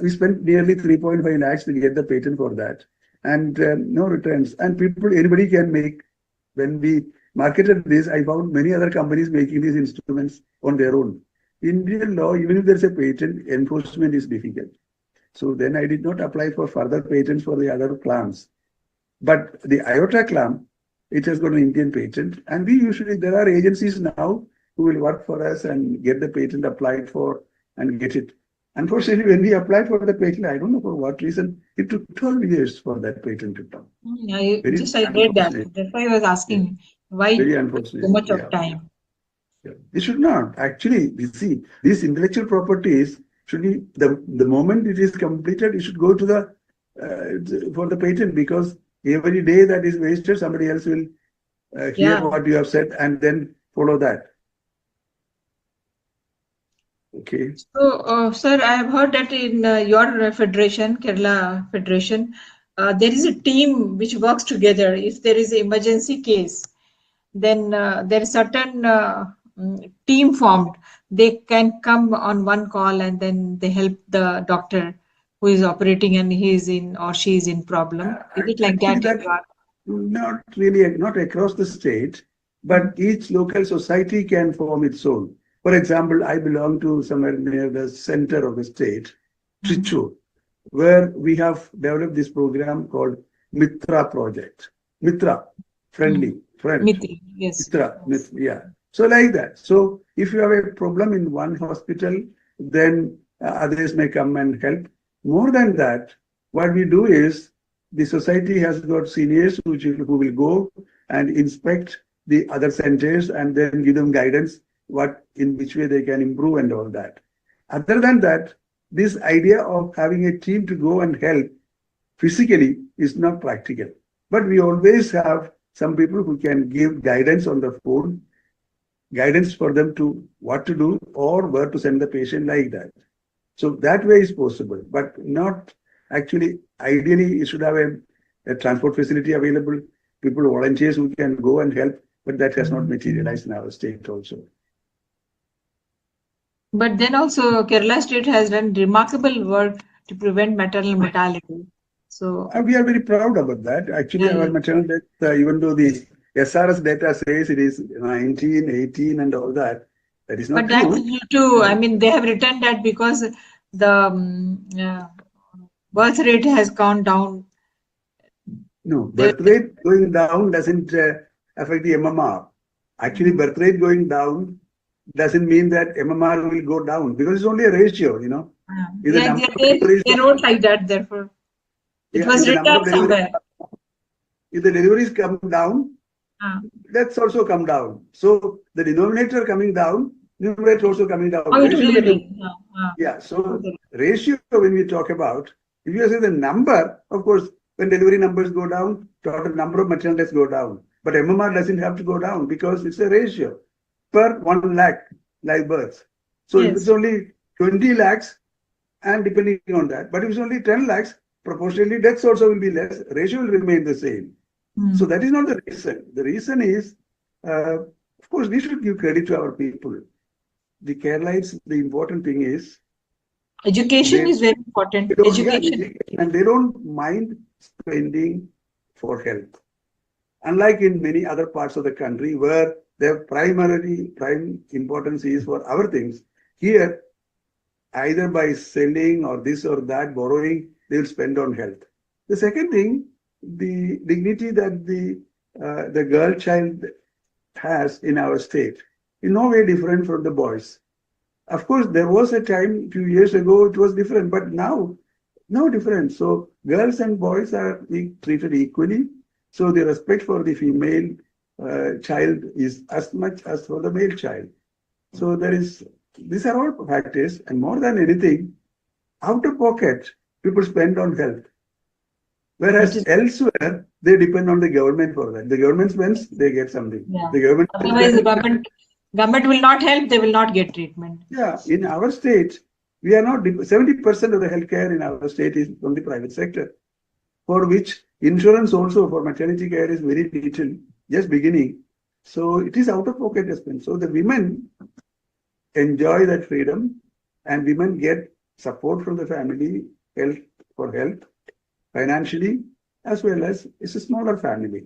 we spent nearly 3.5 lakhs to get the patent for that. And no returns. And anybody can make, when we marketed this, I found many other companies making these instruments on their own. Indian law, even if there's a patent, enforcement is difficult. So then I did not apply for further patents for the other clamps. But the aorta clamp, it has got an Indian patent. And there are agencies now who will work for us and get the patent applied for and get it. Unfortunately, when we applied for the patent, I don't know for what reason, it took 12 years for that patent to come. I read that. That's why I was asking why so much of time. Yeah. It should not. Actually, you see, these intellectual properties should be, the moment it is completed, it should go to for the patent, because every day that is wasted, somebody else will hear what you have said and then follow that. Okay. So, sir, I have heard that in your federation, Kerala Federation, there is a team which works together. If there is an emergency case, then there is certain team formed. They can come on one call and then they help the doctor who is operating and he is in or she is in problem. Is it like that? Not really, not across the state, but each local society can form its own. For example, I belong to somewhere near the center of the state, Trichy. where we have developed this program called Mitra project. Mitra, friendly, friend. Mitri, yes. Mitra, yeah. So like that. So if you have a problem in one hospital, then others may come and help. More than that, what we do is the society has got seniors who will go and inspect the other centers and then give them guidance in which way they can improve and all that. Other than that, this idea of having a team to go and help physically is not practical. But we always have some people who can give guidance on the phone, guidance for them to what to do or where to send the patient like that. So that way is possible, but not actually. Ideally, you should have a transport facility available, people, volunteers who can go and help, but that has not materialized in our state also. But then also Kerala state has done remarkable work to prevent maternal mortality. So we are very proud about that. Actually, our maternal death, even though the SRS data says it is 19, 18 and all that, that is not true. But that's due to, I mean, they have written that because the birth rate has gone down. No, birth rate going down doesn't affect the MMR. Actually, birth rate going down doesn't mean that MMR will go down because it's only a ratio, you know. They wrote like that, therefore. It was written somewhere. If the deliveries come down, that's also come down. So the denominator coming down, numerator also coming down. Yeah, so ratio when we talk about, if you say the number, of course, when delivery numbers go down, total number of maternal deaths go down. But MMR doesn't have to go down because it's a ratio per 1 lakh live births. So if it's only 20 lakhs, and depending on that, but if it's only 10 lakhs, proportionally deaths also will be less, ratio will remain the same. So that is not the reason. The reason is, of course, we should give credit to our people. The Keralites, the important thing is, education is very important. Education. And they don't mind spending for health. Unlike in many other parts of the country where their prime importance is for our things, here, either by selling or this or that, borrowing, they will spend on health. The second thing, the dignity that the girl child has in our state is no way different from the boys. Of course, there was a time a few years ago it was different, but now no difference. So girls and boys are treated equally. So the respect for the female child is as much as for the male child. So these are all factors, and more than anything, out of pocket, people spend on health. Whereas elsewhere, they depend on the government for that. The government spends, they get something. Yeah. The government otherwise, the government will not help, they will not get treatment. Yeah, in our state, we are not 70% of the healthcare in our state is from the private sector, for which insurance also for maternity care is very little, just beginning. So it is out of pocket expense. So the women enjoy that freedom, and women get support from the family for health, financially, as well as it's a smaller family.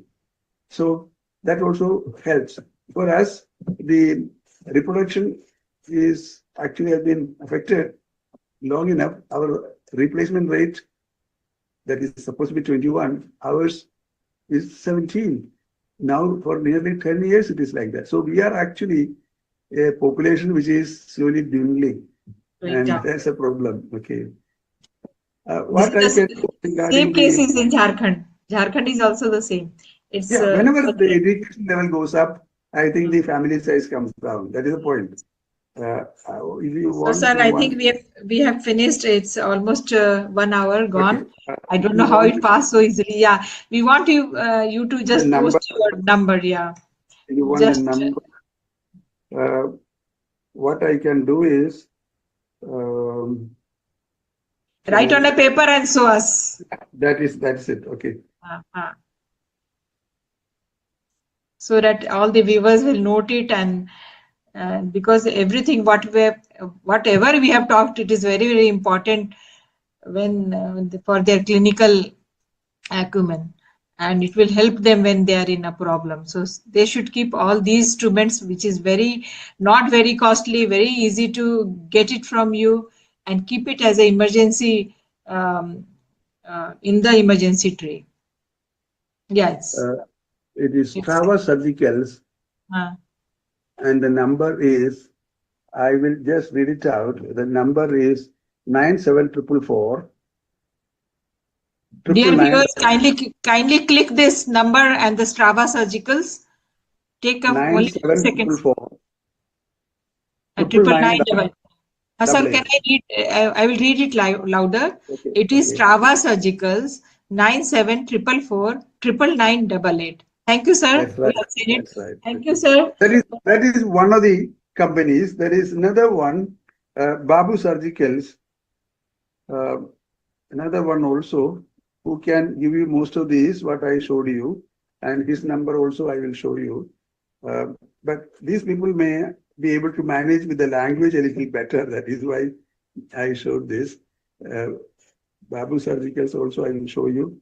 So that also helps. For us, the reproduction is actually has been affected long enough. Our replacement rate that is supposed to be 21, ours is 17. Now for nearly 10 years it is like that. So we are actually a population which is slowly dwindling, and that's a problem. Okay. What I can same cases in Jharkhand. Jharkhand is also the same. It's whenever the education level goes up, I think the family size comes down. That is the point. So, sir, I think we have finished. It's almost 1 hour gone. Okay. I don't know how it passed so easily. Yeah, we want you to just post your number. Yeah. You want the number? What I can do is write on a paper and show us. That's it. Okay. So that all the viewers will note it, and because everything whatever we have talked, it is very, very important when for their clinical acumen, and it will help them when they are in a problem. So they should keep all these instruments, which is not very costly, very easy to get it from you, and keep it as an emergency in the emergency tray. Yes. It is Pravah Surgicals, and the number is, I will just read it out. The number is 97444. Dear viewers, kindly click this number and the Strava Surgicals. Take up only 2 seconds. 999. Hassan, can I read? I will read it louder. Okay, it is Strava Surgicals 9744499988. Thank you, sir. That's right. That's right. Thank you, sir. That is one of the companies. There is another one, Babu Surgicals, another one also, who can give you most of these, what I showed you, and his number also I will show you. But these people may be able to manage with the language a little better. That is why I showed this. Babu Surgicals also I will show you.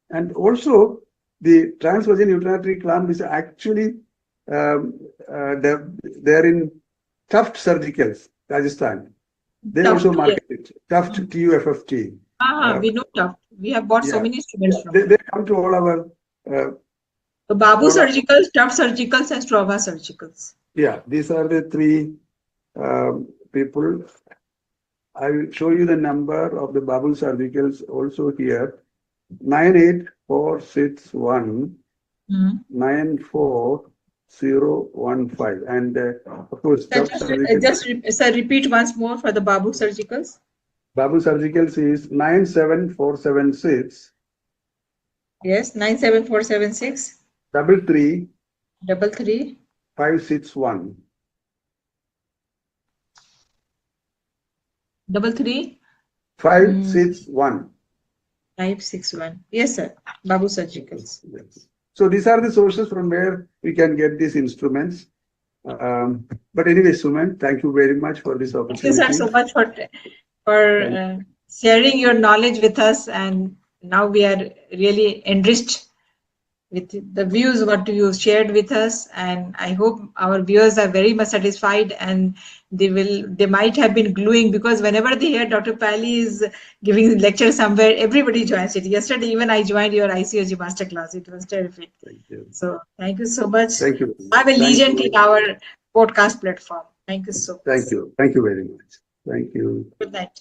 And also the transvaginal urinary clamp is actually, they're in Tuft Surgicals, Rajasthan. They also market it. Tuft, TUFFT. We know Tuft. We have bought so many instruments from they come to all our... so Babu Surgicals, Tuft Surgicals and Strava Surgicals. Yeah, these are the three people. I will show you the number of the Babu Surgicals also here. 98461 94015. And of course, just repeat once more for the Babu Surgicals. Babu Surgicals is 97476. Yes, 97476. 33. 561. 561. 561. Yes, sir. Babu Surgicals. Yes. So these are the sources from where we can get these instruments. But anyway, Suman, thank you very much for this opportunity. Thank you, sir, so much for sharing your knowledge with us. And now we are really enriched with the views what you shared with us, and I hope our viewers are very much satisfied, and they might have been gluing, because whenever they hear Dr. Pali is giving lecture somewhere, everybody joins it. Yesterday even I joined your ICOG masterclass. It was terrific. Thank you. So thank you so much. Thank you. Have a legend in our podcast platform. Thank you so much. Thank you. Thank you very much. Thank you. Good night.